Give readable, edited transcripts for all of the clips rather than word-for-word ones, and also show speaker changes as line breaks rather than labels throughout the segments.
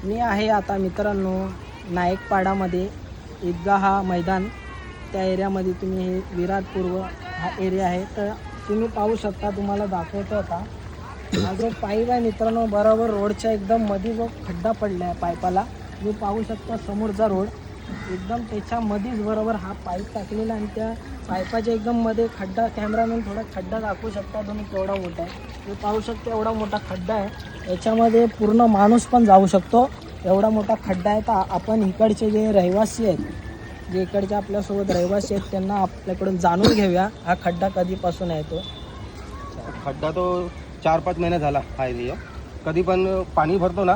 मी आहे आता मित्रांनो नायकपाडामध्ये ईदगाह मैदान त्या एरियामध्ये तुम्ही हे विराट पूर्व हा एरिया आहे तर तुम्ही पाहू शकता। तुम्हाला दाखवतो आता हा जो पाईप आहे मित्रांनो बरोबर रोडच्या एकदम मध्ये जो खड्डा पडला आहे पाईपाला तुम्ही पाहू शकता। समोरचा रोड एकदम त्याच्यामध्येच बरोबर हा पाईप टाकलेला आणि त्या पाईपाच्या एकदम मध्ये खड्डा कॅमेरामॅन थोडा खड्डा दाखवू शकता तुम्ही केवढा मोठा आहे। तुम्ही पाहू शकता एवढा मोठा खड्डा आहे याच्यामध्ये पूर्ण माणूस पण जाऊ शकतो एवढा मोठा खड्डा आहे। तर आपण इकडचे जे रहिवासी आहेत जे इकडचे आपल्यासोबत रहिवासी आहेत त्यांना आपल्याकडून जाणून घेऊया हा खड्डा कधीपासून आहे तो।
खड्डा तो 4-5 महिने झाला आहे। कधी पण पाणी भरतो ना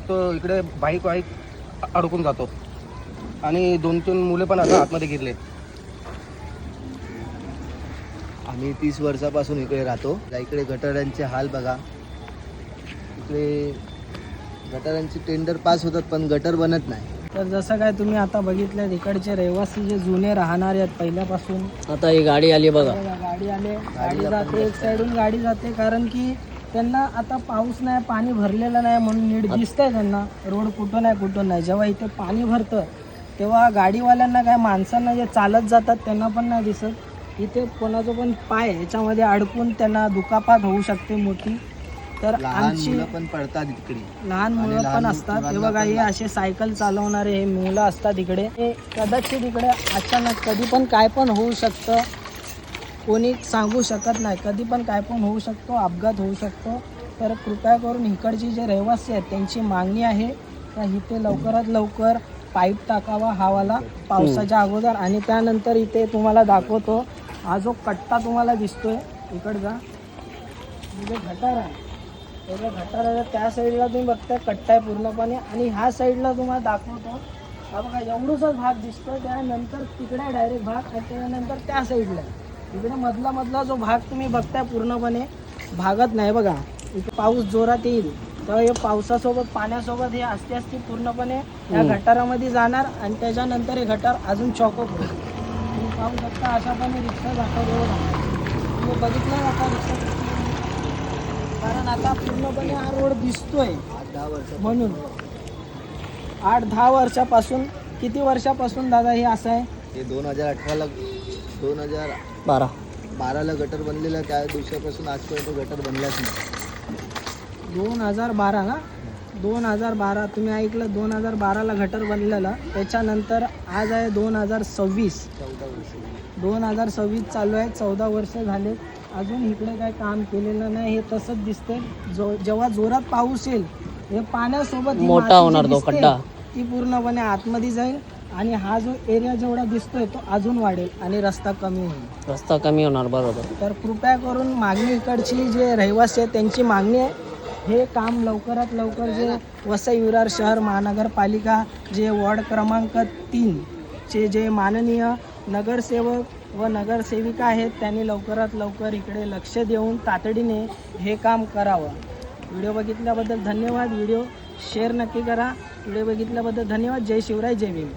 तो इकडे बाईक अडकून जातो आणि 2-3 मुले पण आता आतमध्ये गिरले।
आम्ही 30 वर्षापासून इकडे राहतो। इकडे गटारांचे हाल बघा। इकडे गटारांची टेंडर पास होतात पण गटर बनत नाही।
तर जसं काय तुम्ही आता बघितलं इकडचे रहिवासी जे जुने राहणारे आहेत पहिल्यापासून
आता ही गाडी आली बघा।
गाडी आले गाडी जाते एक साईडून गाडी जाते कारण की त्यांना आता पाऊस नाही पाणी भरलेलं नाही म्हणून नीट दिसतंय त्यांना रोड कुठं नाही। जेव्हा इथे पाणी भरतं तेव्हा गाडीवाल्यांना काय माणसांना जे चालत जातात त्यांना पण नाही दिसत। इथे कोणाचं पण पाय याच्यामध्ये अडकून त्यांना दुखापत होऊ शकते मोठी। तर आमची
पण पडतात इकडे
लहान मुलं पण असतात हे बघा हे असे सायकल चालवणारे हे मुलं असतात इकडे। हे कदाचित इकडे अचानक कधी पण काय पण होऊ शकतं कोणी सांगू शकत नाही कधी पण काय पण होऊ शकतो अपघात होऊ शकतो। तर कृपया करून इकडची जे रहिवासी आहेत त्यांची मागणी आहे का इथे लवकरात लवकर पाईप टाकावा हावाला पावसाच्या अगोदर। आणि त्यानंतर इथे तुम्हाला दाखवतो हा जो कट्टा तुम्हाला दिसतोय इकडचा जो गटार आहे त्याच्या गटाराच्या त्या साईडला तुम्ही बघताय कट्टा आहे पूर्णपणे आणि ह्या साईडला तुम्हाला दाखवतो हा बघा एवढाच भाग दिसतोय त्यानंतर तिकडे डायरेक्ट भाग आणि त्यानंतर त्या साईडला इकडे मधला जो भाग तुम्ही बघताय पूर्णपणे भागत नाही बघा। इथे पाऊस जोरात येईल तेव्हा हे पावसासोबत पाण्यासोबत हे असते पूर्णपणे या गटारामध्ये जाणार आणि त्याच्यानंतर हे गटार अजून चॉकअप होईल। तुम्ही पाहू शकता अशा पण रिक्षा दाखवतो तुम्ही बघितलं आता रिक्षा कारण आता पूर्णपणे हा रोड दिसतोय
8-10 वर्ष
म्हणून 8-10 वर्षापासून किती वर्षापासून दादा हे असं आहे?
हे 2018ला 2012ला गटर बनलेला त्या दिवसापासून आजपर्यंत गटर बनलाच नाही।
2012 ना 2012 तुम्ही ऐकलं 2012ला गटर बनलेला त्याच्यानंतर आज आहे 2026 2026 चालू आहे 14 वर्ष झाले अजून इकडे काय काम केलेलं नाही। हे तसंच दिसते जेव्हा जोरात पाऊस येईल हे पाण्यासोबत
मोठा होणार तो खड्डा
ती पूर्णपणे आतमध्ये जाईल आणि हा जो एरिया जेवढा दिसतोय तो अजून वाढेल आणि रस्ता कमी होईल
बरोबर।
तर कृपया करून मागणी इकडची जे रहिवासी आहेत त्यांची मागणी आहे हे काम लवकरात लवकर जे वसई विरार शहर महानगरपालिका जे वॉर्ड क्रमांक 3 चे जे माननीय नगरसेवक व नगरसेविका आहेत त्यांनी लवकरात लवकर इकडे लक्ष देऊन तातडीने हे काम करावं। व्हिडिओ बघितल्याबद्दल धन्यवाद। व्हिडिओ शेअर नक्की करा। व्हिडिओ बघितल्याबद्दल धन्यवाद। जय शिवराय जय भीम।